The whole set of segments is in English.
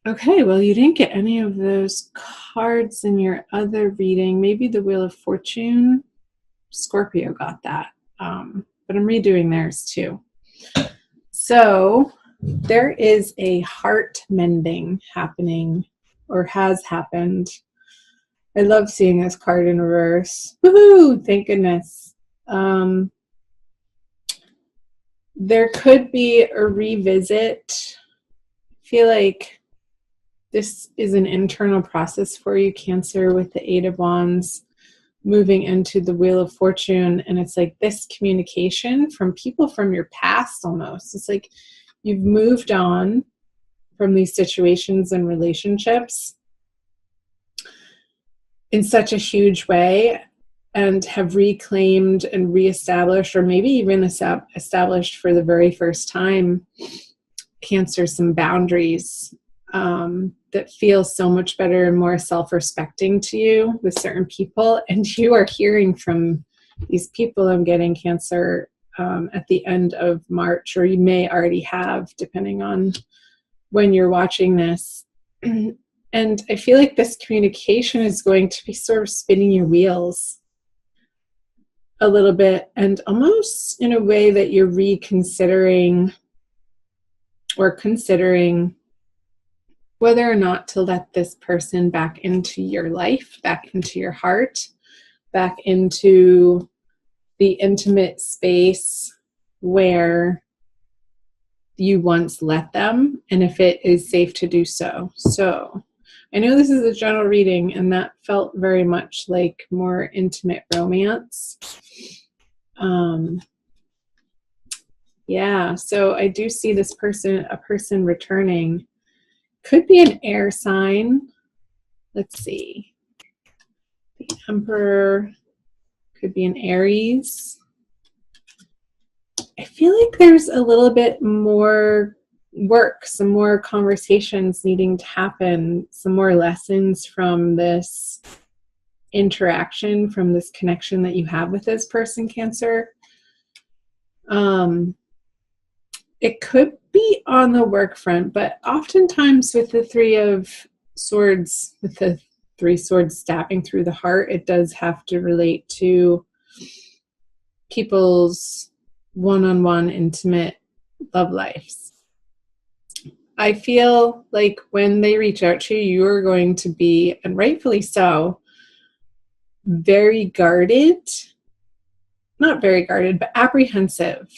Okay, well, you didn't get any of those cards in your other reading. Maybe the Wheel of Fortune. Scorpio got that. But I'm redoing theirs too. So there is a heart mending happening or has happened. I love seeing this card in reverse. Woohoo! Thank goodness. There could be a revisit. I feel like this is an internal process for you, Cancer, with the Eight of Wands moving into the Wheel of Fortune. And it's like this communication from people from your past almost. It's like you've moved on from these situations and relationships in such a huge way and have reclaimed and reestablished, or maybe even established for the very first time, Cancer, some boundaries that feel so much better and more self-respecting to you with certain people. And you are hearing from these people, I'm getting, Cancer, at the end of March, or you may already have, depending on when you're watching this. And I feel like this communication is going to be sort of spinning your wheels a little bit, and almost in a way that you're reconsidering or considering whether or not to let this person back into your life, back into your heart, back into the intimate space where you once let them, and if it is safe to do so. So I know this is a general reading, and that felt very much like more intimate romance. Yeah, so I do see this person, a person returning. Could be an air sign. Let's see. The Emperor could be an Aries. I feel like there's a little bit more work, some more conversations needing to happen, some more lessons from this interaction, from this connection that you have with this person, Cancer. It could be on the work front, but oftentimes with the Three of Swords, with the three swords stabbing through the heart, it does have to relate to people's one-on-one intimate love lives. I feel like when they reach out to you, you are going to be, and rightfully so, very guarded, not very guarded, but apprehensive,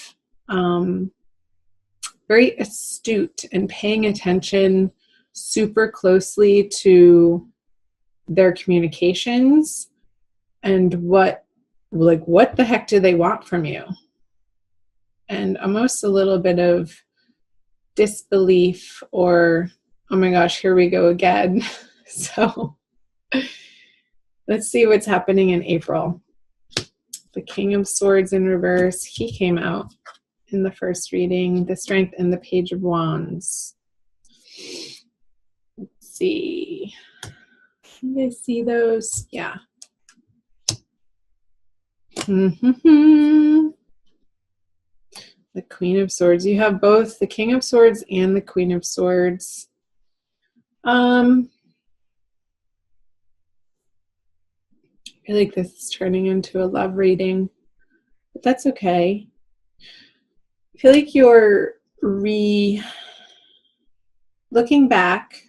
very astute and paying attention super closely to their communications and what the heck do they want from you? And almost a little bit of disbelief, or, oh my gosh, here we go again. So let's see what's happening in April. The King of Swords in reverse, he came out in the first reading. The Strength and the Page of Wands. Let's see. Can you guys see those? Yeah. The Queen of Swords. You have both the King of Swords and the Queen of Swords. I feel like this is turning into a love reading, but that's okay. I feel like you're looking back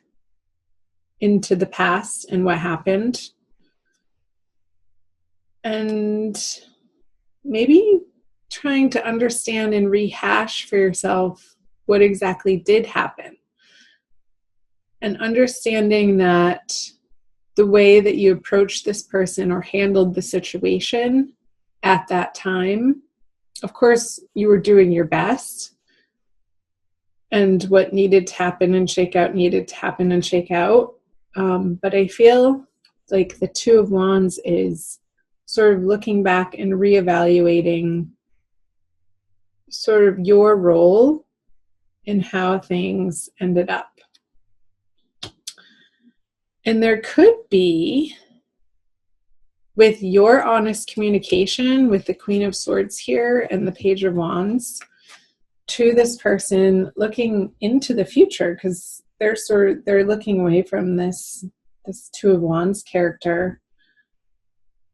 into the past and what happened, and maybe trying to understand and rehash for yourself what exactly did happen, and understanding that the way that you approached this person or handled the situation at that time, of course, you were doing your best, and what needed to happen and shake out needed to happen and shake out. But I feel like the Two of Wands is sort of looking back and reevaluating sort of your role in how things ended up. And there could be, with your honest communication with the Queen of Swords here and the Page of Wands, to this person looking into the future, because they're looking away from this Two of Wands character.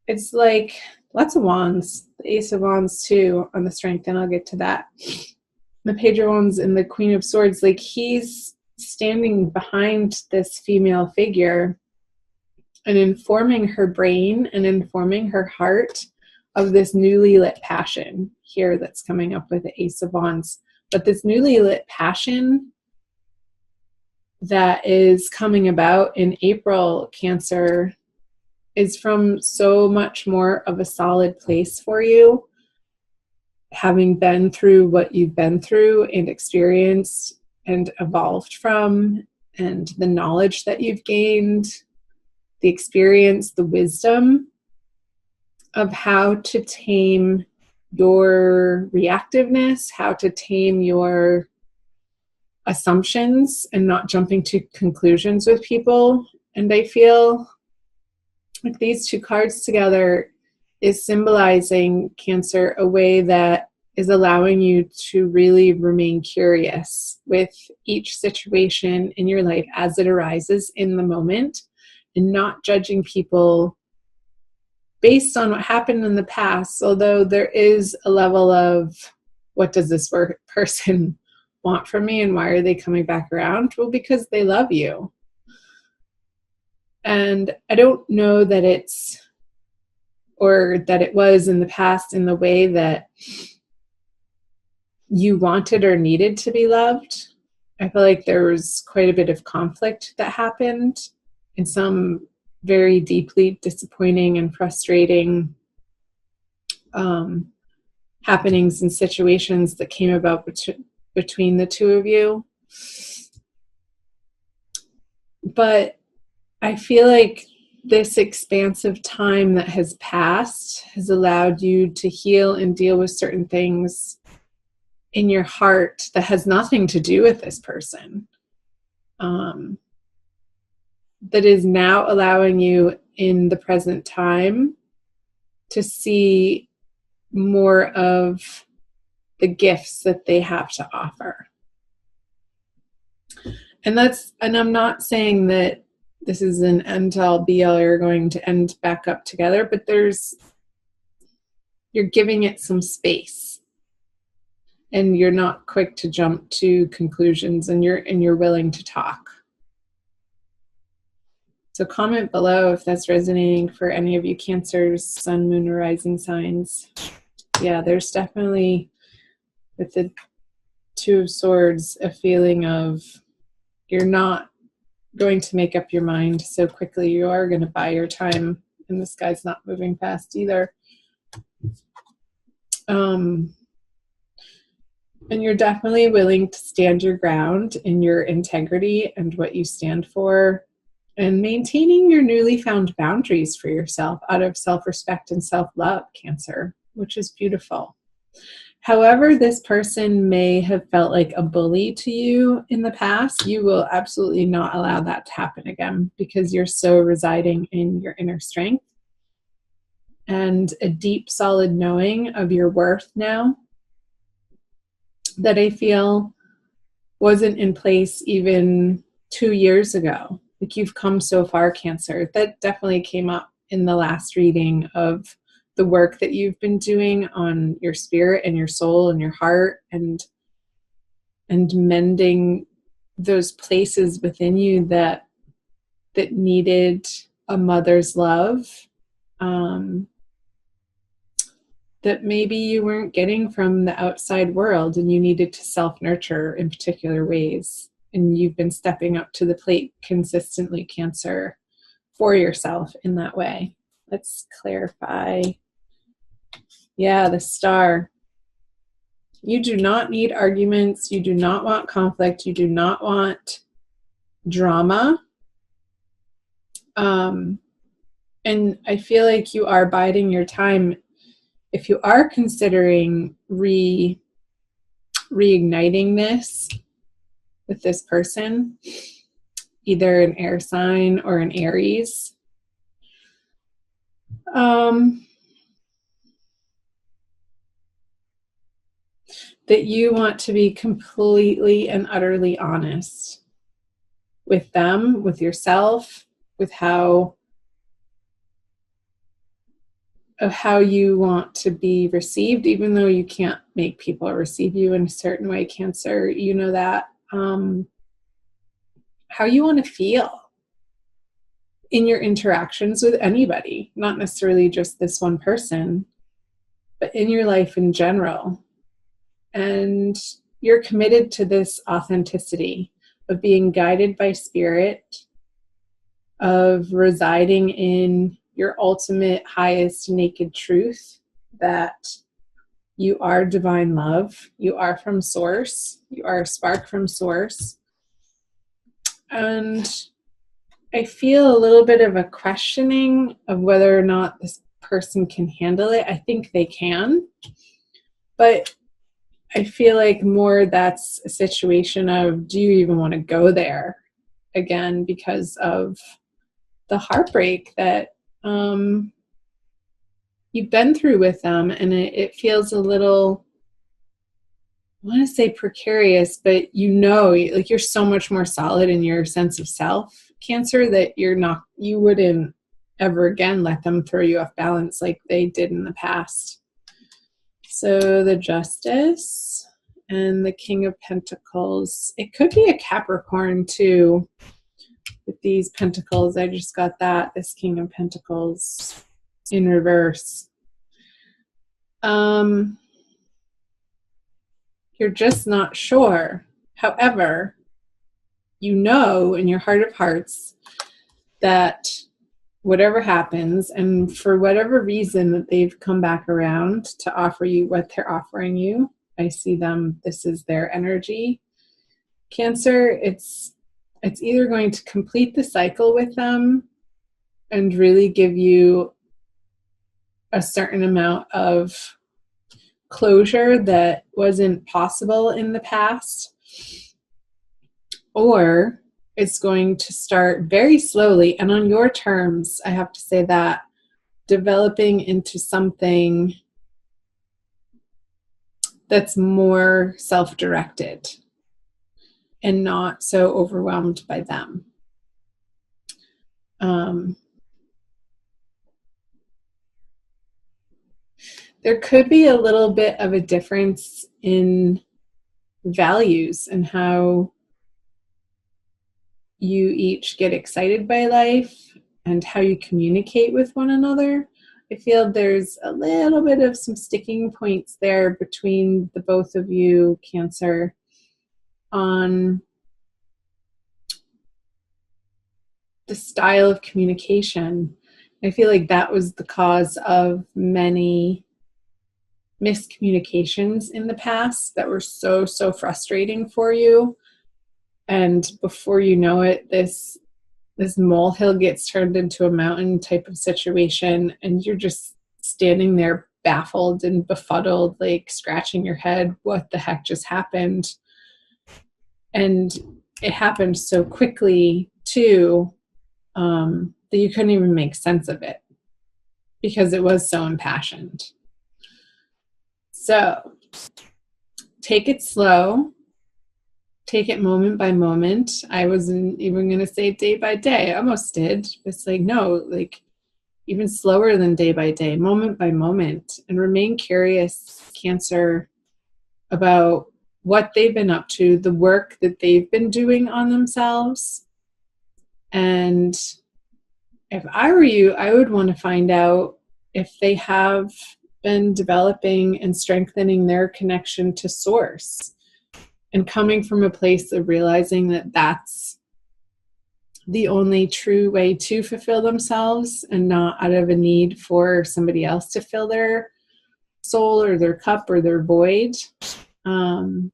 It's like lots of wands, the Ace of Wands too on the Strength, and I'll get to that. The Page of Wands and the Queen of Swords, like he's standing behind this female figure and informing her brain and informing her heart of this newly lit passion here that's coming up with the Ace of Wands. But this newly lit passion that is coming about in April, Cancer, is from so much more of a solid place for you, having been through what you've been through and experienced and evolved from, and the knowledge that you've gained, the experience, the wisdom of how to tame your reactiveness, how to tame your assumptions and not jumping to conclusions with people. And I feel like these two cards together is symbolizing, Cancer, a way that is allowing you to really remain curious with each situation in your life as it arises in the moment, and not judging people based on what happened in the past, although there is a level of, what does this person want from me and why are they coming back around? Well, because they love you. And I don't know that it's, or that it was in the past in the way that you wanted or needed to be loved. I feel like there was quite a bit of conflict that happened, and some very deeply disappointing and frustrating happenings and situations that came about between the two of you. But I feel like this expansive time that has passed has allowed you to heal and deal with certain things in your heart that has nothing to do with this person. That is now allowing you in the present time to see more of the gifts that they have to offer. And I'm not saying that this is an end all be all, you're going to end back up together, but you're giving it some space, and you're not quick to jump to conclusions, and you're willing to talk. So comment below if that's resonating for any of you Cancers, Sun, Moon, or Rising signs. Yeah, there's definitely, with the Two of Swords, a feeling of you're not going to make up your mind so quickly. You are going to buy your time, and this guy's not moving fast either. And you're definitely willing to stand your ground in your integrity and what you stand for, and maintaining your newly found boundaries for yourself out of self-respect and self-love, Cancer, which is beautiful. However, this person may have felt like a bully to you in the past, you will absolutely not allow that to happen again, because you're so residing in your inner strength and a deep, solid knowing of your worth now that I feel wasn't in place even 2 years ago. Like, you've come so far, Cancer. That definitely came up in the last reading of the work that you've been doing on your spirit and your soul and your heart, and mending those places within you that needed a mother's love, that maybe you weren't getting from the outside world, and you needed to self-nurture in particular ways. And you've been stepping up to the plate consistently, Cancer, for yourself in that way. Let's clarify. Yeah, the Star. You do not need arguments. You do not want conflict. You do not want drama. And I feel like you are biding your time. If you are considering reigniting this with this person, either an air sign or an Aries, that you want to be completely and utterly honest with them, with yourself, with how you want to be received, even though you can't make people receive you in a certain way, Cancer. You know that. How you want to feel in your interactions with anybody, not necessarily just this one person, but in your life in general. And you're committed to this authenticity of being guided by spirit, of residing in your ultimate, highest, naked truth, that you are divine love, you are from source, you are a spark from source. And I feel a little bit of a questioning of whether or not this person can handle it. I think they can, but I feel like more that's a situation of, do you even want to go there again because of the heartbreak that you've been through with them? And it feels a little, I want to say precarious, but like you're so much more solid in your sense of self, Cancer, that you wouldn't ever again let them throw you off balance like they did in the past. So the Justice and the King of Pentacles. It could be a Capricorn too with these pentacles. I just got that, this King of Pentacles in reverse. You're just not sure. However, you know in your heart of hearts that whatever happens, and for whatever reason that they've come back around to offer you what they're offering you, I see them, this is their energy. Cancer, it's either going to complete the cycle with them and really give you a certain amount of closure that wasn't possible in the past, or it's going to start very slowly and on your terms, I have to say that, developing into something that's more self-directed and not so overwhelmed by them. There could be a little bit of a difference in values and how you each get excited by life and how you communicate with one another. I feel there's a little bit of some sticking points there between the both of you, Cancer, on the style of communication. I feel like that was the cause of many miscommunications in the past that were so frustrating for you. And before you know it, this molehill gets turned into a mountain type of situation, and you're just standing there baffled and befuddled, like scratching your head, what the heck just happened? And it happened so quickly too, that you couldn't even make sense of it because it was so impassioned. So take it slow. Take it moment by moment. I wasn't even going to say day by day. I almost did. It's like, no, like even slower than day by day, moment by moment, and remain curious, Cancer, about what they've been up to, the work that they've been doing on themselves. And if I were you, I would want to find out if they have been developing and strengthening their connection to source, and coming from a place of realizing that that's the only true way to fulfill themselves, and not out of a need for somebody else to fill their soul or their cup or their void. You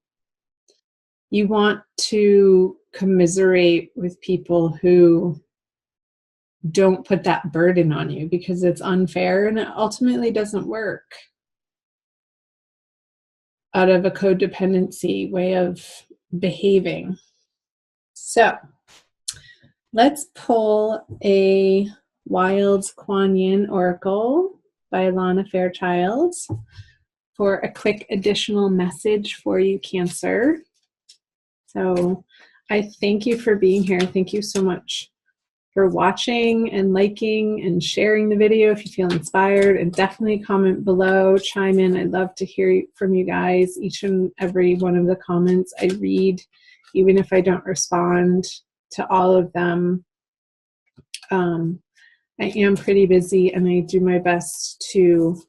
want to commiserate with people who don't put that burden on you, because it's unfair and it ultimately doesn't work out of a codependency way of behaving. So let's pull a Wild Kuan Yin Oracle by Lana Fairchild for a quick additional message for you, Cancer. So I thank you for being here. Thank you so much for watching and liking and sharing the video if you feel inspired, and definitely comment below, chime in. I'd love to hear from you guys. Each and every one of the comments I read, even if I don't respond to all of them. I am pretty busy and I do my best to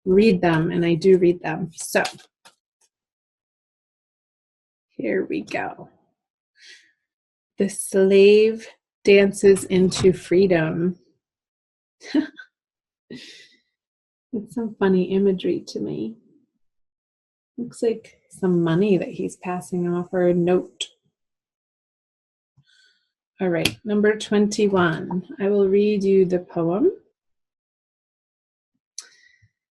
read them, and I do read them. So here we go. The slave dances into freedom. It's some funny imagery to me. Looks like some money that he's passing off, or a note. All right, number 21. I will read you the poem.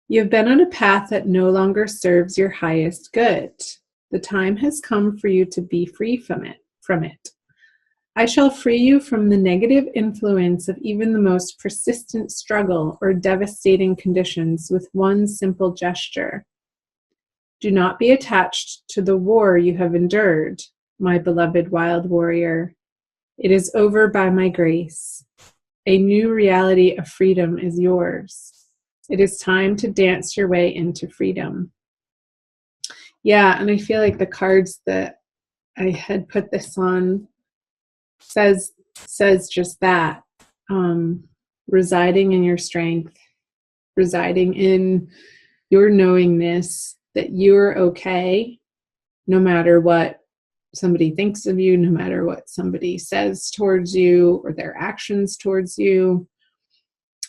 You have been on a path that no longer serves your highest good. The time has come for you to be free from it. I shall free you from the negative influence of even the most persistent struggle or devastating conditions with one simple gesture. Do not be attached to the war you have endured, my beloved wild warrior. It is over by my grace. A new reality of freedom is yours. It is time to dance your way into freedom. Yeah, and I feel like the cards that I had put this on says just that. Residing in your strength, residing in your knowingness that you're okay, no matter what somebody thinks of you, no matter what somebody says towards you or their actions towards you.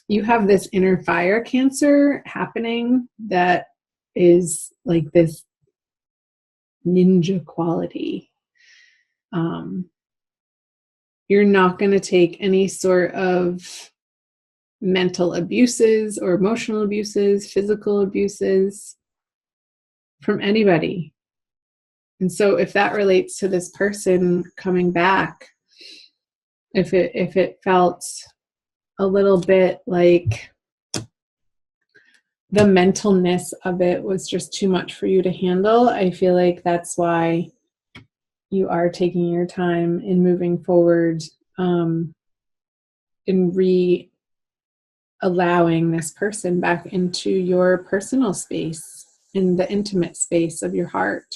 You have this inner fire, Cancer, happening that is like this ninja quality. You're not going to take any sort of mental abuses or emotional abuses, physical abuses from anybody. And so if that relates to this person coming back, if it felt a little bit like the mentalness of it was just too much for you to handle, I feel like that's why you are taking your time in moving forward, in allowing this person back into your personal space, in the intimate space of your heart.